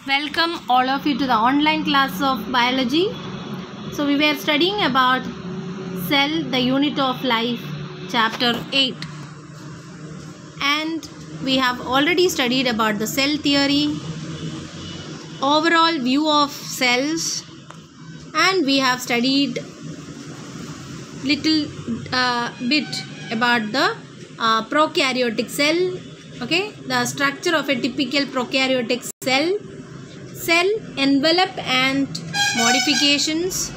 Welcome all of you to the online class of biology. So we were studying about cell, the unit of life, chapter 8. And we have already studied about the cell theory, overall view of cells, and we have studied little bit about the prokaryotic cell, the structure of a typical prokaryotic cell envelope and modifications.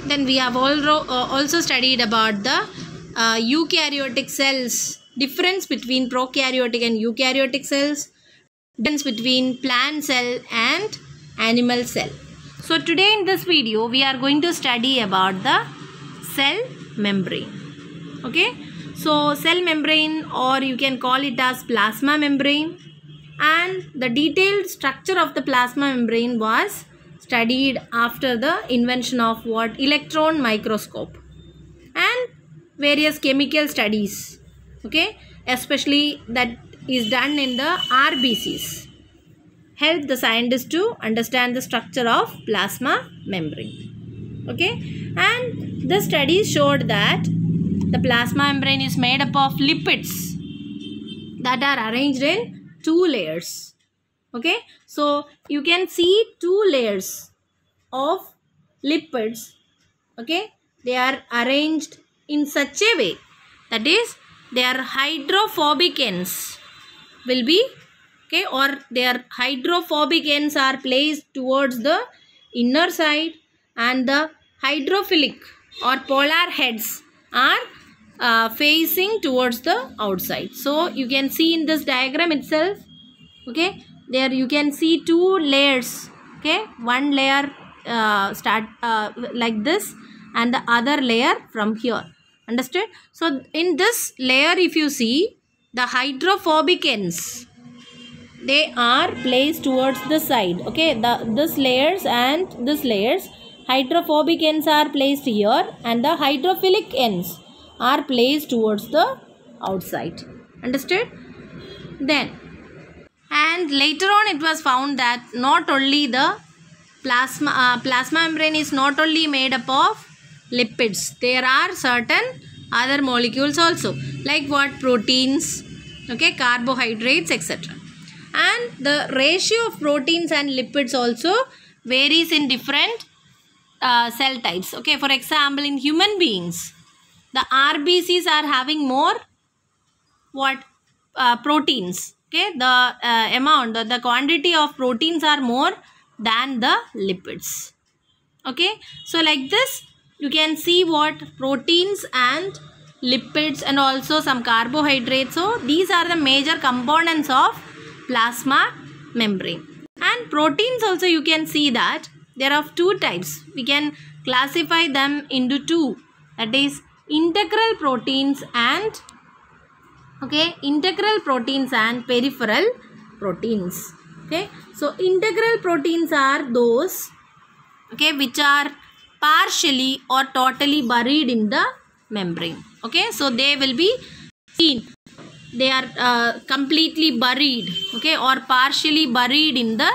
Then we have also studied about the eukaryotic cells, difference between prokaryotic and eukaryotic cells, difference between plant cell and animal cell. So today in this video we are going to study about the cell membrane. So cell membrane, or you can call it as plasma membrane, and the detailed structure of the plasma membrane was studied after the invention of electron microscope and various chemical studies, especially that is done in the RBCs, help the scientists to understand the structure of plasma membrane. And the studies showed that the plasma membrane is made up of lipids that are arranged in 2 layers. So you can see 2 layers of lipids. They are arranged in such a way, that is, their hydrophobic ends will be or their hydrophobic ends are placed towards the inner side, and the hydrophilic or polar heads are facing towards the outside. So you can see in this diagram itself, there you can see 2 layers. One layer start like this, and the other layer from here. Understood? So in this layer, if you see, the hydrophobic ends, they are placed towards the side. This layers and this layers, hydrophobic ends are placed here, and the hydrophilic ends are placed towards the outside. Understood? Then, and later on it was found that not only the plasma membrane is not only made up of lipids, there are certain other molecules also, like proteins, carbohydrates, etc. And the ratio of proteins and lipids also varies in different cell types. For example, in human beings, the RBCs are having more proteins. The amount, the quantity of proteins are more than the lipids. So like this, you can see proteins and lipids and also some carbohydrates. So these are the major components of plasma membrane. And proteins also, you can see that there are 2 types. We can classify them into 2, that is integral proteins and peripheral proteins. So integral proteins are those which are partially or totally buried in the membrane. So they will be seen, they are completely buried or partially buried in the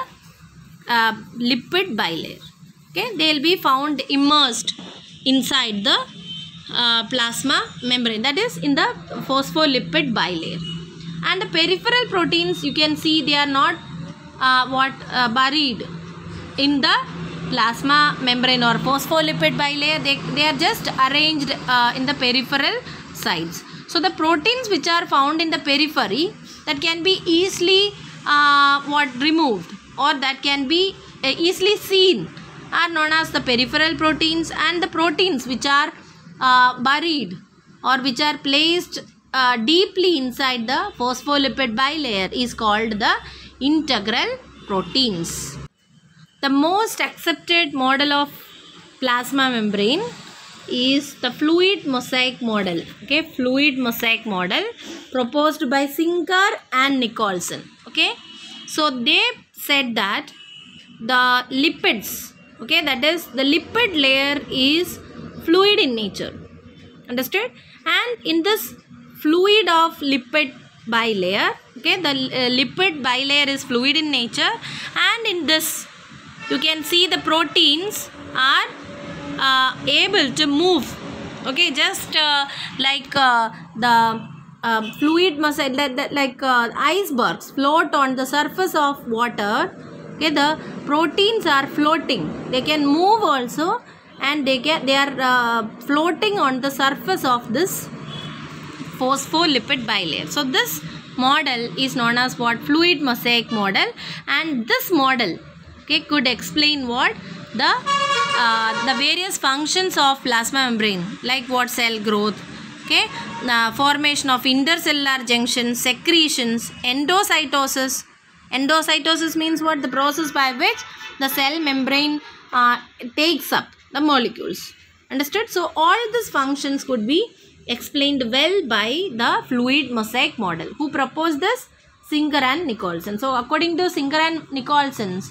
lipid bilayer. They will be found immersed inside the plasma membrane, that is in the phospholipid bilayer. And the peripheral proteins, you can see they are not buried in the plasma membrane or phospholipid bilayer. They are just arranged in the peripheral sides. So the proteins which are found in the periphery that can be easily removed, or that can be easily seen, are known as the peripheral proteins, and the proteins which are buried or which are placed deeply inside the phospholipid bilayer is called the integral proteins. The most accepted model of plasma membrane is the fluid mosaic model. Fluid mosaic model proposed by Singer and Nicholson. So they said that the lipids, that is the lipid layer is fluid in nature. Understood? And in this fluid of lipid bilayer. Okay, the lipid bilayer is fluid in nature, and in this you can see the proteins are able to move. Okay, just like the fluid must like icebergs float on the surface of water. Okay, the proteins are floating. They can move also, and they are floating on the surface of this phospholipid bilayer. So this model is known as what? Fluid mosaic model. And this model, okay, could explain what? The various functions of plasma membrane, like what? Cell growth, okay, formation of intercellular junctions, secretions, endocytosis. Endocytosis means what? The process by which the cell membrane takes up the molecules. Understood? So all these functions could be explained well by the fluid mosaic model. Who proposed this? Singer and Nicholson. So according to Singer and Nicholson's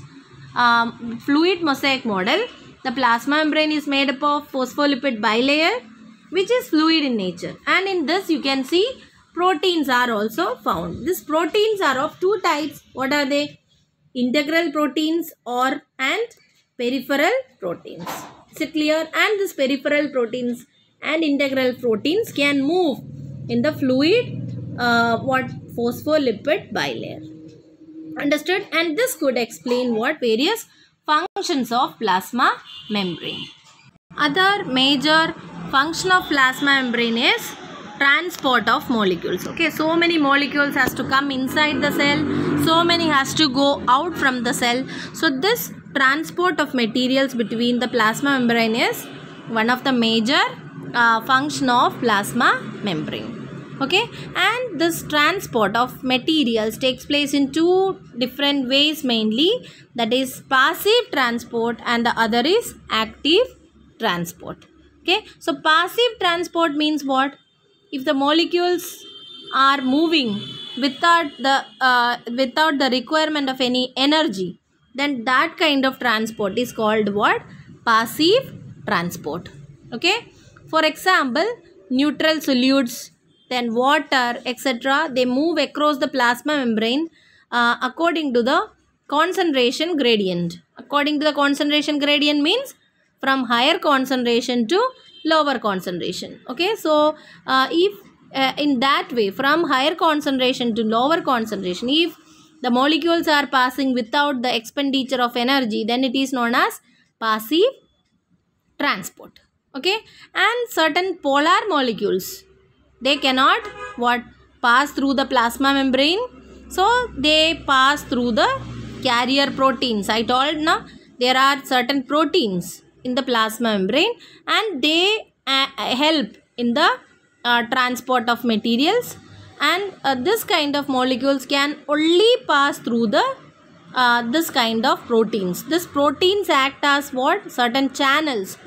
fluid mosaic model, the plasma membrane is made up of phospholipid bilayer, which is fluid in nature, and in this you can see proteins are also found. These proteins are of two types. What are they? Integral proteins and peripheral proteins. Is it clear? And these peripheral proteins and integral proteins can move in the fluid phospholipid bilayer. Understood? And this could explain what? Various functions of plasma membrane. Other major function of plasma membrane is transport of molecules. Okay, so many molecules has to come inside the cell, so many has to go out from the cell. So this transport of materials between the plasma membrane is one of the major function of plasma membrane. Okay, and this transport of materials takes place in two different ways mainly, that is passive transport and the other is active transport. Okay, so passive transport means what? If the molecules are moving without the requirement of any energy, then that kind of transport is called what? Passive transport. Okay, for example, neutral solutes, then water, etc., they move across the plasma membrane according to the concentration gradient. According to the concentration gradient means from higher concentration to lower concentration. Okay, so if in that way, from higher concentration to lower concentration, if the molecules are passing without the expenditure of energy, then it is known as passive transport. Okay, and certain polar molecules, they cannot pass through the plasma membrane, so they pass through the carrier proteins. I told now there are certain proteins in the plasma membrane, and they help in the transport of materials, and this kind of molecules can only pass through the this kind of proteins. These proteins act as what? Certain channels.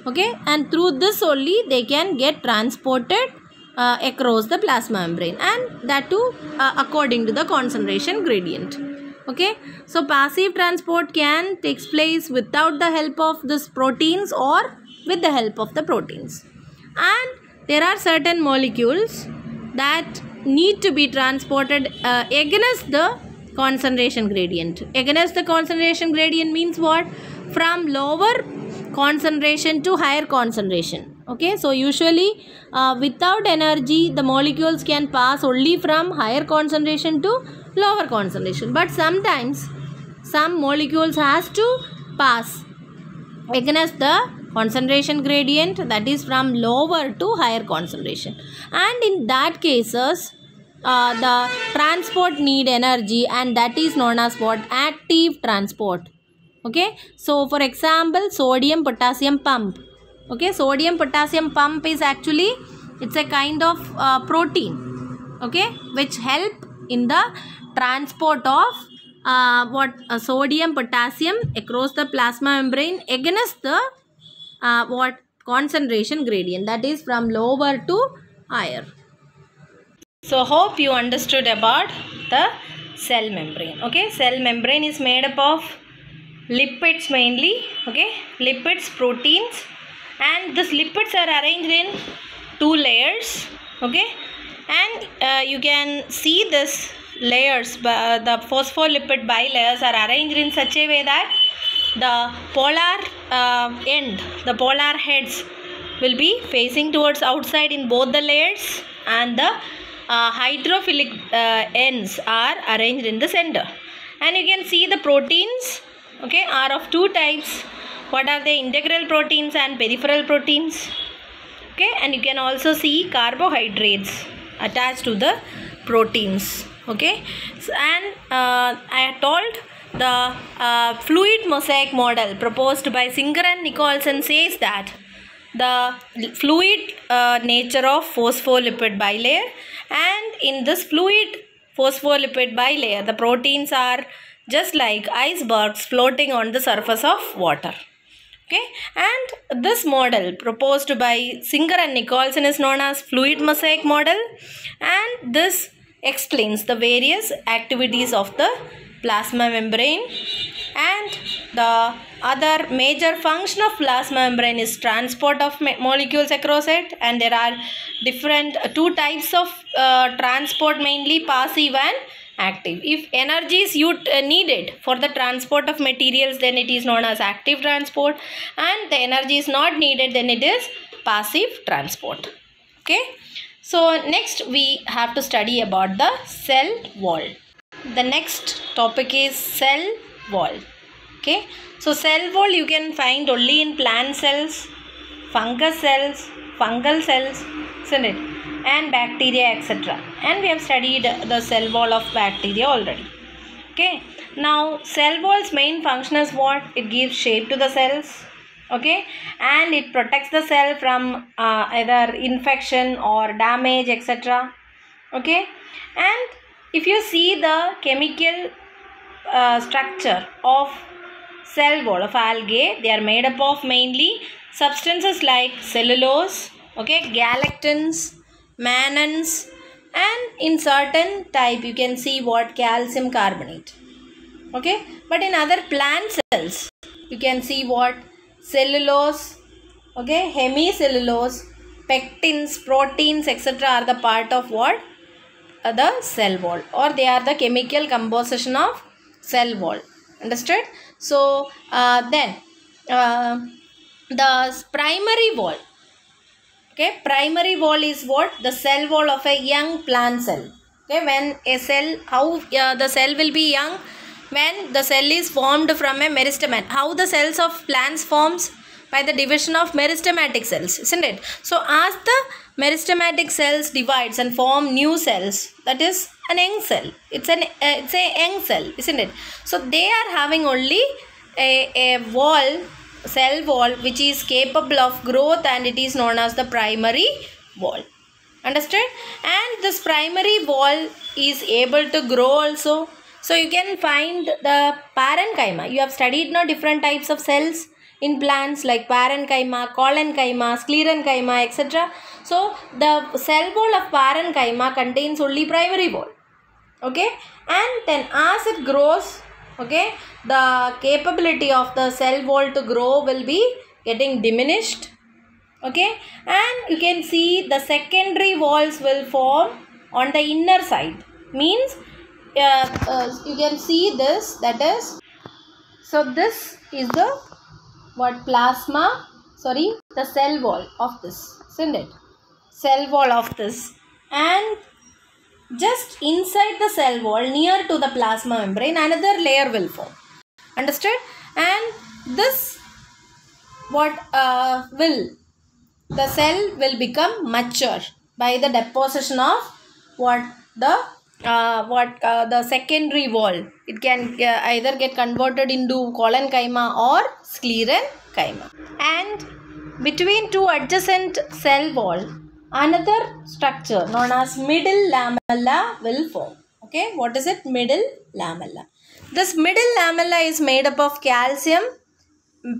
Okay, and through this only they can get transported across the plasma membrane, and that too according to the concentration gradient. Okay, so passive transport can take place without the help of these proteins or with the help of the proteins. And there are certain molecules that need to be transported against the concentration gradient. Against the concentration gradient means what? From lower concentration to higher concentration. Okay, so usually without energy the molecules can pass only from higher concentration to lower concentration, but sometimes some molecules has to pass against the concentration gradient, that is from lower to higher concentration, and in that cases the transport need energy, and that is known as what? Active transport. Okay, so for example, sodium potassium pump. Okay, sodium potassium pump is actually, it's a kind of protein, okay, which help in the transport of sodium potassium across the plasma membrane against the concentration gradient, that is from lower to higher. So hope you understood about the cell membrane. Okay, cell membrane is made up of lipids mainly. Okay, lipids, proteins, and these lipids are arranged in two layers. Okay, And you can see this layers, the phospholipid bilayers are arranged in such a way that the polar the polar heads will be facing towards outside in both the layers, and the hydrophilic ends are arranged in the center. And you can see the proteins, okay, are of two types. What are they? Integral proteins and peripheral proteins. Okay, and you can also see carbohydrates attached to the proteins. Okay, so, and I told the fluid mosaic model proposed by Singer and Nicholson says that the fluid nature of phospholipid bilayer, and in this fluid phospholipid bilayer the proteins are just like icebergs floating on the surface of water. Okay, and this model proposed by Singer and Nicholson is known as fluid mosaic model, and this explains the various activities of the plasma membrane. And the other major function of plasma membrane is transport of molecules across it, and there are different two types of transport, mainly passive and active. If energy is needed for the transport of materials, then it is known as active transport, and the energy is not needed, then it is passive transport. Okay, so next we have to study about the cell wall. The next topic is cell wall. Okay, so cell wall you can find only in plant cells, fungus cells, fungal cells, isn't it, and bacteria, etc. And we have studied the cell wall of bacteria already. Okay, now cell wall's main function is what? It gives shape to the cells. Okay, and it protects the cell from either infection or damage, etc. Okay, and if you see the chemical structure of cell wall of algae, they are made up of mainly substances like cellulose, okay, galactans, mannans, and in certain type you can see what? Calcium carbonate. Okay, but in other plant cells you can see what? Cellulose, okay, hemicellulose, pectins, proteins, etc. are the part of what? The cell wall, or they are the chemical composition of cell wall. Understood? So then the primary wall. Okay, primary wall is what? The cell wall of a young plant cell. Okay, when a cell, how the cell will be young? When the cell is formed from a meristematic. How the cells of plants forms? By the division of meristematic cells, isn't it? So as the meristematic cells divides and form new cells, that is an young cell. It's a young cell, isn't it? So they are having only a wall, cell wall, which is capable of growth, and it is known as the primary wall. Understood? And this primary wall is able to grow also. So you can find the parenchyma. You have studied now different types of cells in plants like parenchyma, collenchyma, sclerenchyma, etc. So the cell wall of parenchyma contains only primary wall. Okay, and then as it grows, okay, the capability of the cell wall to grow will be getting diminished. Okay, and you can see the secondary walls will form on the inner side. Means you can see this, that is, so this is the what? Plasma, sorry, the cell wall of this, isn't it? Cell wall of this, and just inside the cell wall near to the plasma membrane another layer will form. Understood? And this what the cell will become mature by the deposition of what? The secondary wall. It can either get converted into collenchyma or sclerenchyma. And between two adjacent cell wall, another structure known as middle lamella will form. Okay, what is it? Middle lamella. This middle lamella is made up of calcium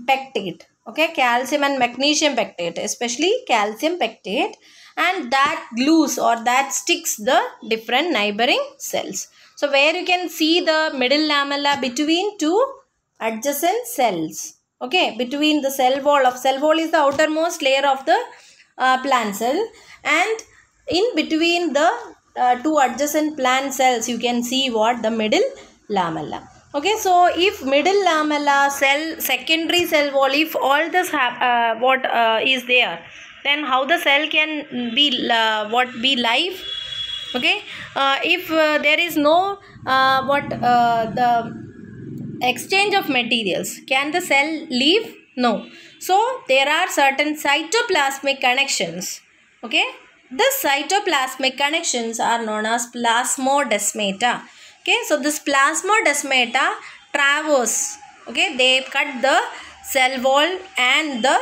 pectate. Okay, calcium and magnesium pectate, especially calcium pectate, and that glues or that sticks the different neighboring cells. So where you can see the middle lamella between two adjacent cells. Okay, between the cell wall is the outermost layer of the plant cell, and in between the two adjacent plant cells you can see what? The middle lamella. Okay, so if middle lamella, cell, secondary cell wall, if all this is there, then how the cell can be be live? Okay, if there is no the exchange of materials, can the cell live? No. So there are certain cytoplasmic connections. Okay, the cytoplasmic connections are known as plasmodesmata. Okay, so this plasmodesmata traverse. Okay, they cut the cell wall and the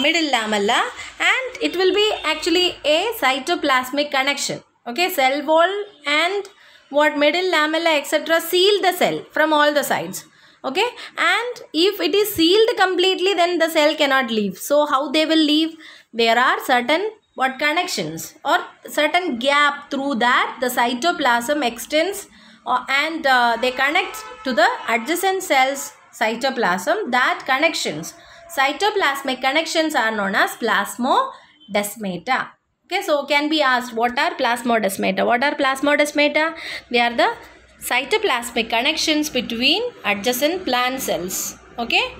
middle lamella, and it will be actually a cytoplasmic connection. Okay, cell wall and middle lamella etc. seal the cell from all the sides. Okay, and if it is sealed completely, then the cell cannot leave. So how they will leave? There are certain connections or certain gap, through that the cytoplasm extends and they connect to the adjacent cells cytoplasm. That connections, cytoplasmic connections, are known as plasmodesmata. Okay, so can be asked, what are plasmodesmata? What are plasmodesmata? They are the cytoplasmic connections between adjacent plant cells. Okay.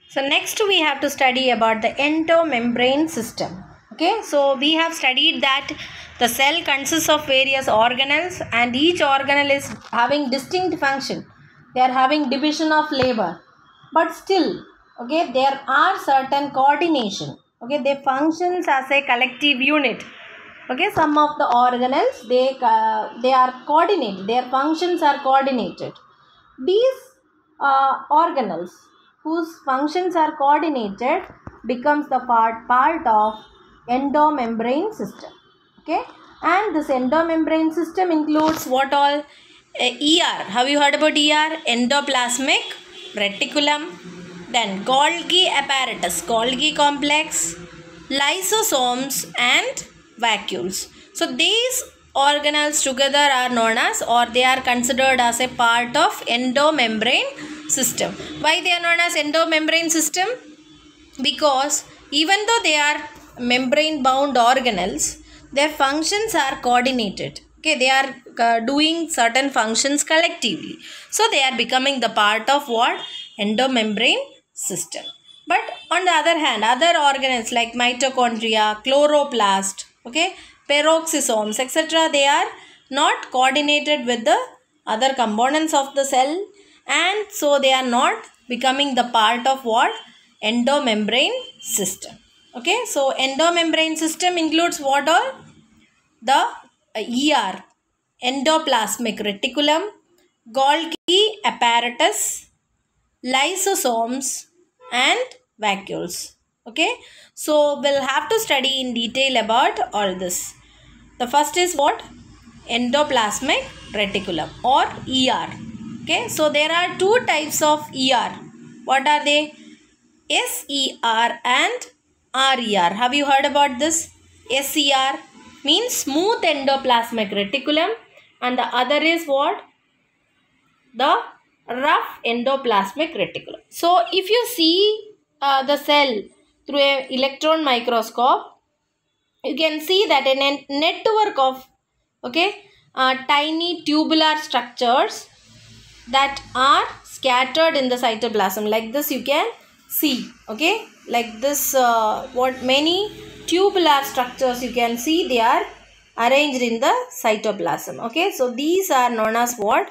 So next we have to study about the endomembrane system. Okay, so we have studied that the cell consists of various organelles, and each organelle is having distinct function. They are having division of labor, but still, okay, there are certain coordination. Okay, they functions as a collective unit. Okay, some of the organelles, they are coordinated. Their functions are coordinated. These organelles whose functions are coordinated becomes the part of endomembrane system. Okay, and this endomembrane system includes what all? ER. Have you heard about ER? Endoplasmic reticulum. Then Golgi apparatus, Golgi complex, lysosomes and vacuoles. So these organelles together are known as, or they are considered as, a part of endomembrane system. Why they are known as endomembrane system? Because even though they are membrane bound organelles, their functions are coordinated. Okay, they are doing certain functions collectively. So they are becoming the part of what? Endomembrane system. But on the other hand, other organelles like mitochondria, chloroplast, okay, peroxisomes, etc., they are not coordinated with the other components of the cell, and so they are not becoming the part of what? Endomembrane system. Okay, so endomembrane system includes what all? The ER, endoplasmic reticulum, Golgi apparatus, lysosomes and vacuoles. Okay, so we'll have to study in detail about all this. The first is what? Endoplasmic reticulum or ER. Okay, so there are two types of ER. What are they? SER and RER. Have you heard about this? SER means smooth endoplasmic reticulum, and the other is what? The rough endoplasmic reticulum. So if you see the cell through an electron microscope, you can see that a network of tiny tubular structures that are scattered in the cytoplasm. Like this you can see. Okay, like this many tubular structures you can see, they are arranged in the cytoplasm. Okay, so these are known as what?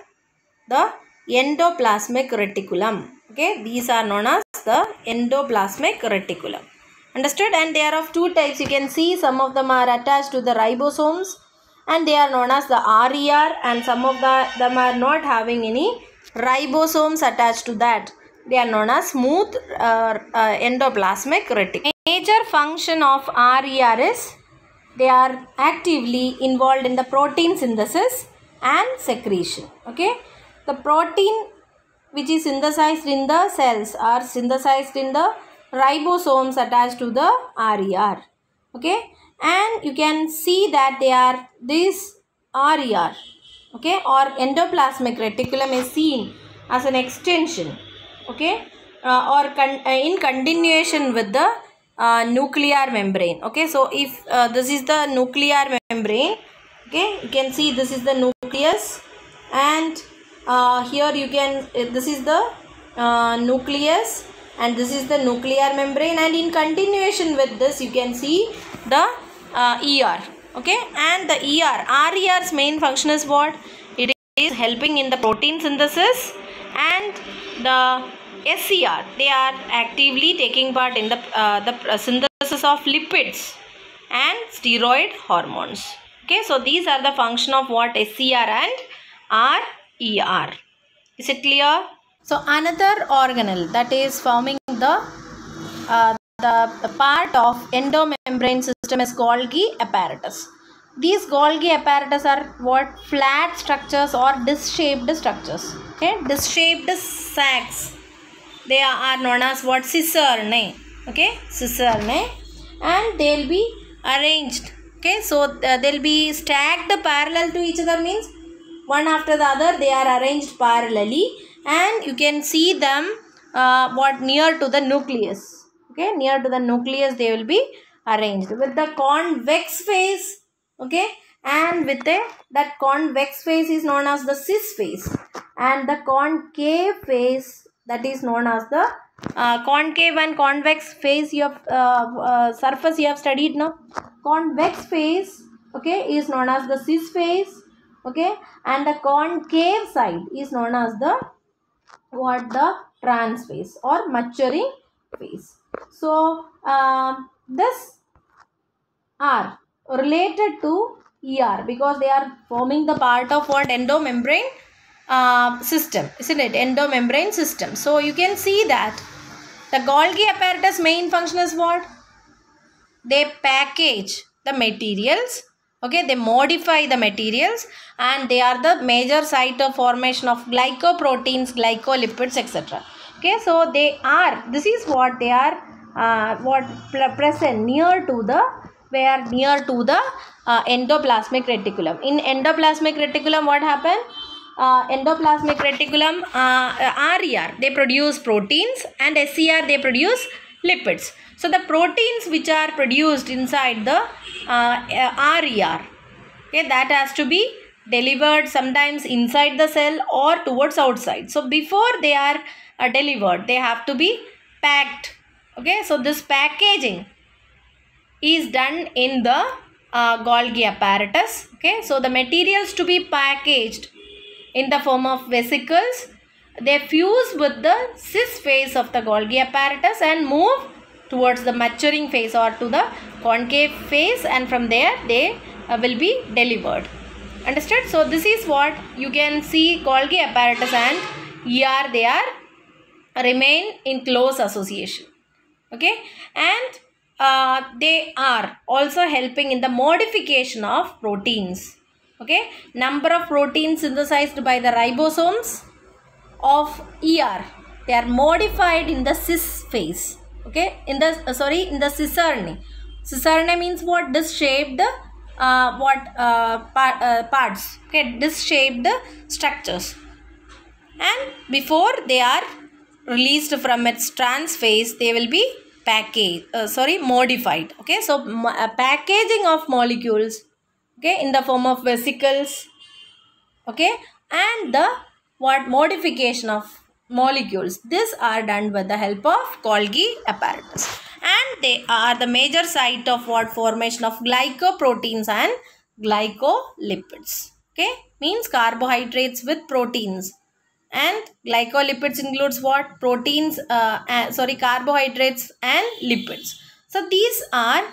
The endoplasmic reticulum. Okay, these are known as the endoplasmic reticulum. Understood? And they are of two types. You can see some of them are attached to the ribosomes, and they are known as the RER, and some of them are not having any ribosomes attached to that. They are known as smooth endoplasmic reticulum. Major function of RER is they are actively involved in the protein synthesis and secretion. Okay, the protein which is synthesized in the cells are synthesized in the ribosomes attached to the RER. Okay, and you can see that they are this RER. Okay, or endoplasmic reticulum is seen as an extension. Okay, or in continuation with the nuclear membrane. Okay, so if this is the nuclear membrane, okay, you can see this is the nucleus, and here you can this is the nucleus, and this is the nuclear membrane, and in continuation with this you can see the ER. Okay, and the RER's main function is what? It is helping in the protein synthesis, and the SCR, they are actively taking part in the synthesis of lipids and steroid hormones. Okay, so these are the function of what? SCR and RER. Is it clear? So another organelle that is forming the part of endomembrane system is Golgi apparatus. These Golgi apparatus are what? Flat structures or disc-shaped structures. Okay, disc-shaped sacs. They are known as what? Cisternae. Okay, cisternae, and they will be arranged. Okay, so they will be stacked parallel to each other, means one after the other they are arranged parallelly, and you can see them what? Near to the nucleus. Okay, near to the nucleus they will be arranged with the convex face. Okay, and with that convex face is known as the cis face, and the concave face, that is known as the concave and convex face. You have surface you have studied now. Convex face, okay, is known as the cis face. Okay, and the concave side is known as the what? The trans phase or maturing phase. So this are related to ER because they are forming the part of what? Endomembrane system, isn't it? Endomembrane system. So you can see that the Golgi apparatus main function is what? They package the materials. Okay, they modify the materials, and they are the major site of formation of glycoproteins, glycolipids, etc. Okay, so they are, this is what they are present near to the, where? Near to the endoplasmic reticulum. In endoplasmic reticulum what happened? Endoplasmic reticulum, RER, they produce proteins, and SCR, they produce lipids. So the proteins which are produced inside the RER, okay, that has to be delivered sometimes inside the cell or towards outside. So before they are delivered, they have to be packed. Okay, so this packaging is done in the Golgi apparatus. Okay, so the materials to be packaged in the form of vesicles, they fuse with the cis phase of the Golgi apparatus and move towards the maturing phase or to the concave phase, and from there they will be delivered. Understood? So this is what you can see. Golgi apparatus and ER, they are remain in close association. Okay, and they are also helping in the modification of proteins. Okay, number of proteins synthesized by the ribosomes of ER, they are modified in the cis phase. Okay, in the in the cisternae. Cisternae means what? Disc-shaped parts. Okay, disc-shaped structures. And before they are released from its trans phase, they will be modified. Okay, so packaging of molecules, okay, in the form of vesicles, okay, and the what? Modification of molecules, this are done with the help of Golgi apparatus, and they are the major site of what? Formation of glycoproteins and glycolipids. Okay, means carbohydrates with proteins, and glycolipids includes what? Proteins, carbohydrates and lipids. So these are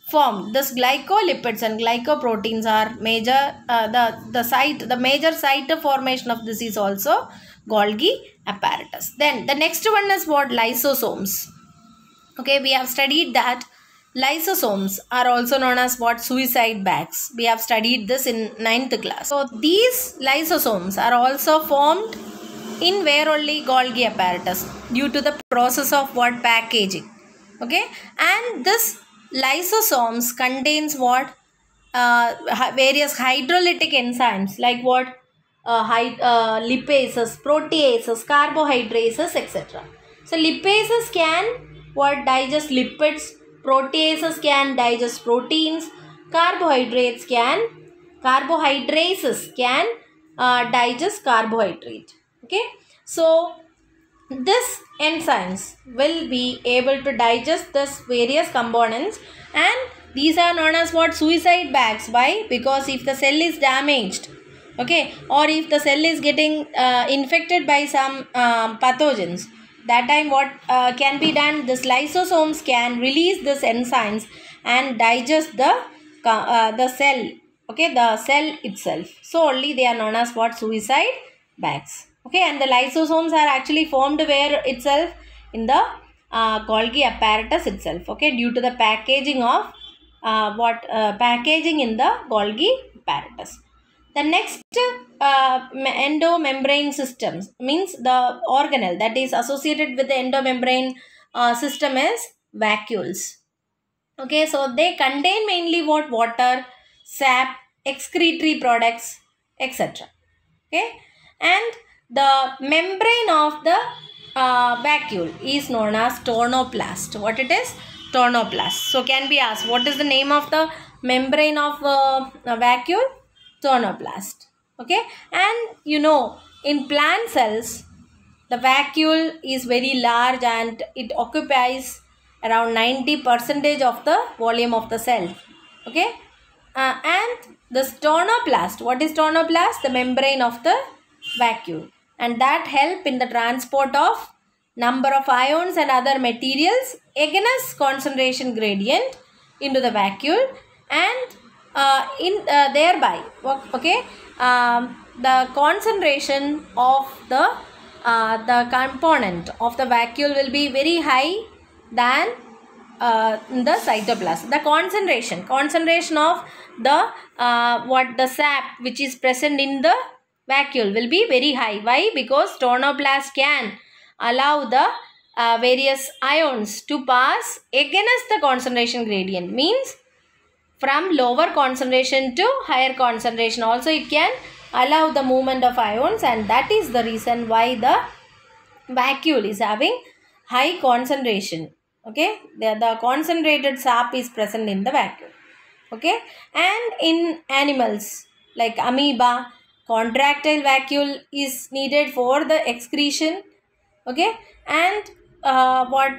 formed. This glycolipids and glycoproteins are major, the major site of formation of this is also Golgi apparatus. Then the next one is what? Lysosomes. Okay, we have studied that lysosomes are also known as what? Suicide bags. We have studied this in 9th class. So these lysosomes are also formed in where only? Golgi apparatus, due to the process of what? Packaging. Okay, and this lysosomes contains what? Various hydrolytic enzymes like what? Lipases, proteases, carbohydrases, etc. So lipases can what? Digest lipids. Proteases can digest proteins. Carbohydrates can Carbohydrases can digest carbohydrate. Okay. So this enzymes will be able to digest this various components, and these are known as what? Suicide bags. Why? Because if the cell is damaged, okay, or if the cell is getting infected by some pathogens, that time what can be done? This lysosomes can release this enzymes and digest the cell, okay, the cell itself. So only they are known as what? Suicide bags. Okay, and the lysosomes are actually formed where itself? In the Golgi apparatus itself. Okay, due to the packaging of packaging in the Golgi apparatus. The next endomembrane systems means the organelle that is associated with the endomembrane system is vacuoles. Okay, so they contain mainly what? Water, sap, excretory products, etc. Okay, and the membrane of the vacuole is known as tonoplast. What it is? Tonoplast. So can be asked, what is the name of the membrane of a vacuole? Tonoplast. Okay, and you know, in plant cells, the vacuole is very large and it occupies around 90% of the volume of the cell. Okay, and the tonoplast. What is tonoplast? The membrane of the vacuole, and that help in the transport of number of ions and other materials against concentration gradient into the vacuole, and thereby okay, the concentration of the component of the vacuole will be very high than the cytoplasm. The concentration of the the sap which is present in the vacuole will be very high. Why? Because tonoplast can allow the various ions to pass against the concentration gradient, means from lower concentration to higher concentration. Also it can allow the movement of ions, and that is the reason why the vacuole is having high concentration. Okay, the concentrated sap is present in the vacuole. Okay, and in animals like amoeba, contractile vacuole is needed for the excretion. Okay, and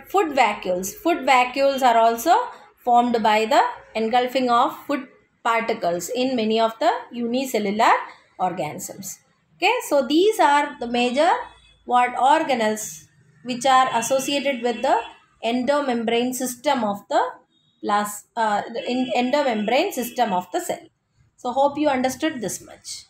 food vacuoles are also formed by the engulfing of food particles in many of the unicellular organisms. Okay, so these are the major organelles which are associated with the endomembrane system of the endomembrane system of the cell. So hope you understood this much.